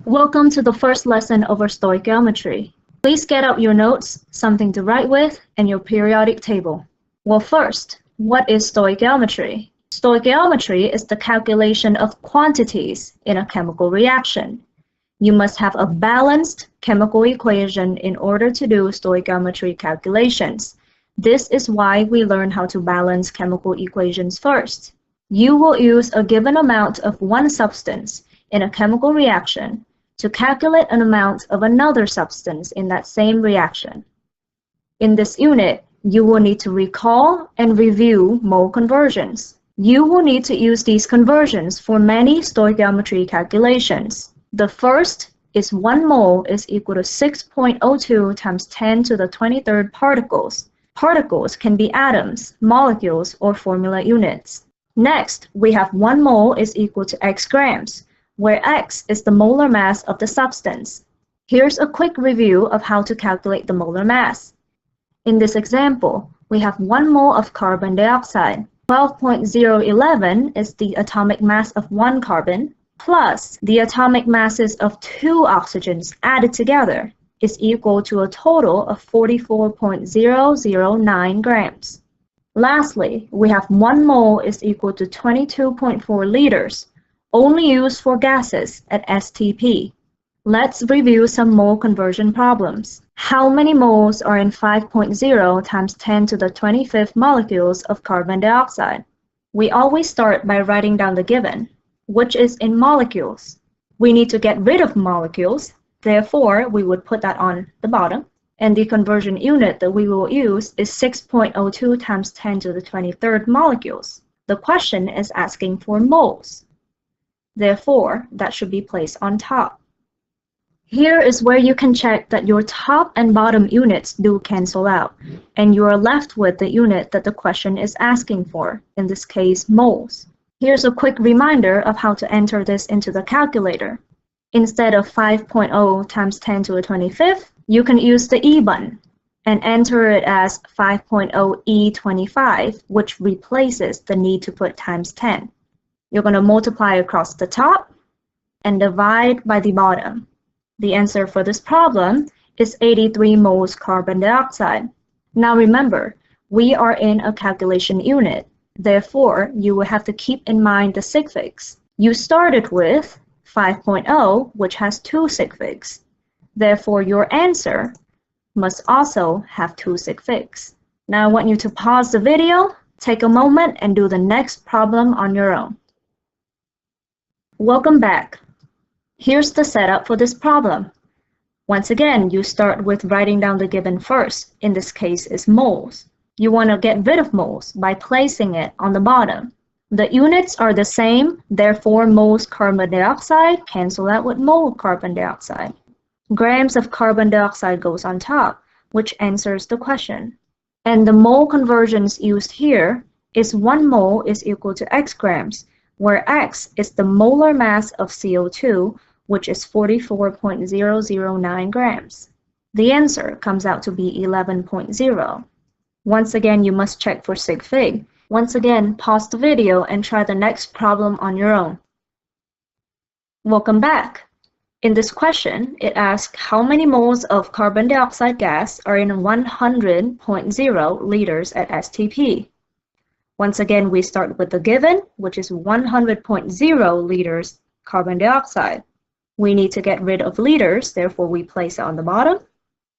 Welcome to the first lesson of our stoichiometry. Please get out your notes, something to write with, and your periodic table. Well, first, what is stoichiometry? Stoichiometry is the calculation of quantities in a chemical reaction. You must have a balanced chemical equation in order to do stoichiometry calculations. This is why we learn how to balance chemical equations first. You will use a given amount of one substance in a chemical reaction to calculate an amount of another substance in that same reaction. In this unit, you will need to recall and review mole conversions. You will need to use these conversions for many stoichiometry calculations. The first is 1 mole is equal to 6.02 times 10 to the 23rd particles. Particles can be atoms, molecules, or formula units. Next, we have 1 mole is equal to x grams, where x is the molar mass of the substance. Here's a quick review of how to calculate the molar mass. In this example, we have 1 mole of carbon dioxide. 12.011 is the atomic mass of 1 carbon, plus the atomic masses of 2 oxygens added together is equal to a total of 44.009 grams. Lastly, we have 1 mole is equal to 22.4 liters, only used for gases at STP. Let's review some mole conversion problems. How many moles are in 5.0 times 10 to the 25th molecules of carbon dioxide? We always start by writing down the given, which is in molecules. We need to get rid of molecules, therefore we would put that on the bottom. And the conversion unit that we will use is 6.02 times 10 to the 23rd molecules. The question is asking for moles. Therefore, that should be placed on top. Here is where you can check that your top and bottom units do cancel out, and you are left with the unit that the question is asking for, in this case, moles. Here's a quick reminder of how to enter this into the calculator. Instead of 5.0 times 10 to the 25th, you can use the E button and enter it as 5.0 E25, which replaces the need to put times 10. You're going to multiply across the top and divide by the bottom. The answer for this problem is 83 moles carbon dioxide. Now remember, we are in a calculation unit. Therefore, you will have to keep in mind the sig figs. You started with 5.0, which has 2 sig figs. Therefore, your answer must also have 2 sig figs. Now I want you to pause the video, take a moment, and do the next problem on your own. Welcome back. Here's the setup for this problem. Once again, you start with writing down the given first. In this case, is moles. You want to get rid of moles by placing it on the bottom. The units are the same, therefore moles carbon dioxide cancel out with mole carbon dioxide. Grams of carbon dioxide goes on top, which answers the question. And the mole conversions used here is 1 mole is equal to x grams, where x is the molar mass of CO2, which is 44.009 grams. The answer comes out to be 11.0. Once again, you must check for sig fig. Once again, pause the video and try the next problem on your own. Welcome back. In this question, it asks how many moles of carbon dioxide gas are in 100.0 liters at STP. Once again, we start with the given, which is 100.0 liters carbon dioxide. We need to get rid of liters, therefore we place it on the bottom.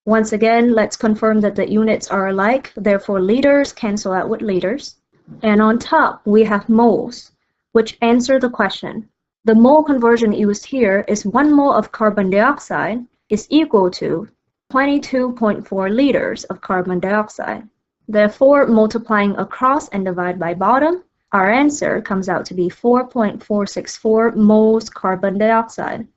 Once again, let's confirm that the units are alike, therefore liters cancel out with liters. And on top, we have moles, which answer the question. The mole conversion used here is 1 mole of carbon dioxide is equal to 22.4 liters of carbon dioxide. Therefore, multiplying across and divide by bottom, our answer comes out to be 4.464 moles carbon dioxide.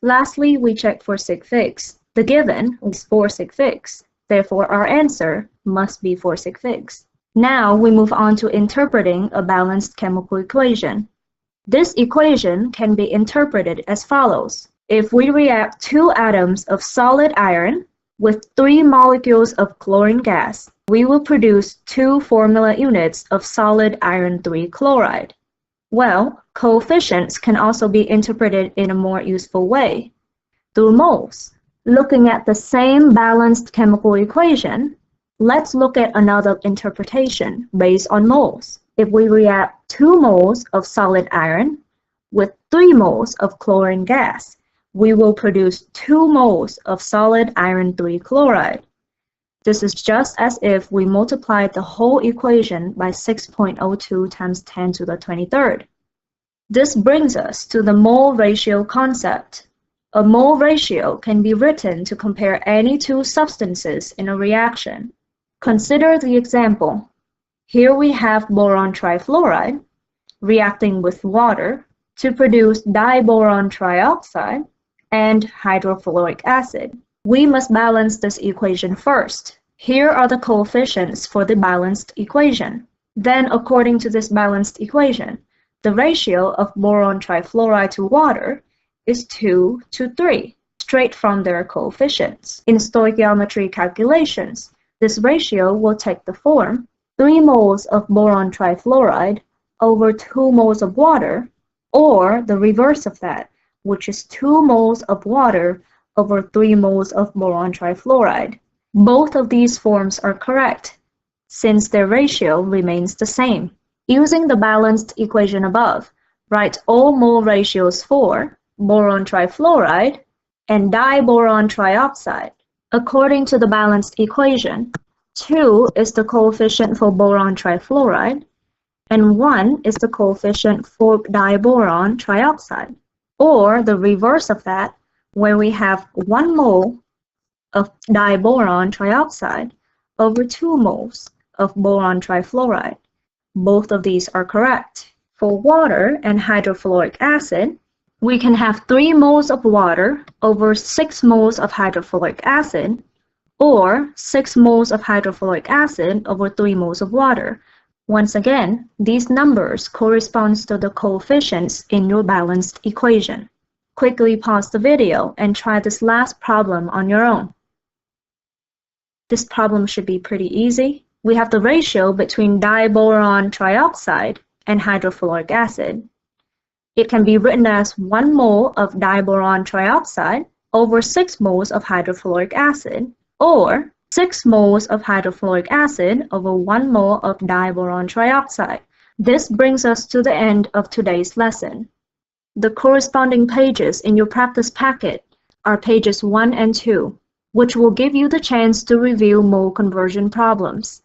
Lastly, we check for sig figs. The given is 4 sig figs. Therefore, our answer must be 4 sig figs. Now, we move on to interpreting a balanced chemical equation. This equation can be interpreted as follows. If we react 2 atoms of solid iron with 3 molecules of chlorine gas, we will produce 2 formula units of solid iron 3 chloride. Well, coefficients can also be interpreted in a more useful way. through moles. Looking at the same balanced chemical equation, let's look at another interpretation based on moles. If we react 2 moles of solid iron with 3 moles of chlorine gas, we will produce 2 moles of solid iron 3 chloride. This is just as if we multiplied the whole equation by 6.02 times 10 to the 23rd. This brings us to the mole ratio concept. A mole ratio can be written to compare any 2 substances in a reaction. Consider the example. Here we have boron trifluoride reacting with water to produce diboron trioxide and hydrofluoric acid. We must balance this equation first. Here are the coefficients for the balanced equation. Then, according to this balanced equation, the ratio of boron trifluoride to water is 2 to 3, straight from their coefficients. In stoichiometry calculations, this ratio will take the form 3 moles of boron trifluoride over 2 moles of water, or the reverse of that, which is 2 moles of water over 3 moles of boron trifluoride. Both of these forms are correct, since their ratio remains the same. Using the balanced equation above, write all mole ratios for boron trifluoride and diboron trioxide. According to the balanced equation, 2 is the coefficient for boron trifluoride, and 1 is the coefficient for diboron trioxide, or the reverse of that, where we have 1 mole of diboron trioxide over 2 moles of boron trifluoride. Both of these are correct. For water and hydrofluoric acid, we can have 3 moles of water over 6 moles of hydrofluoric acid, or 6 moles of hydrofluoric acid over 3 moles of water. Once again, these numbers correspond to the coefficients in your balanced equation. Quickly pause the video and try this last problem on your own. This problem should be pretty easy. We have the ratio between diboron trioxide and hydrofluoric acid. It can be written as 1 mole of diboron trioxide over 6 moles of hydrofluoric acid, or 6 moles of hydrofluoric acid over 1 mole of diboron trioxide. This brings us to the end of today's lesson. The corresponding pages in your practice packet are pages 1 and 2, which will give you the chance to review mole conversion problems.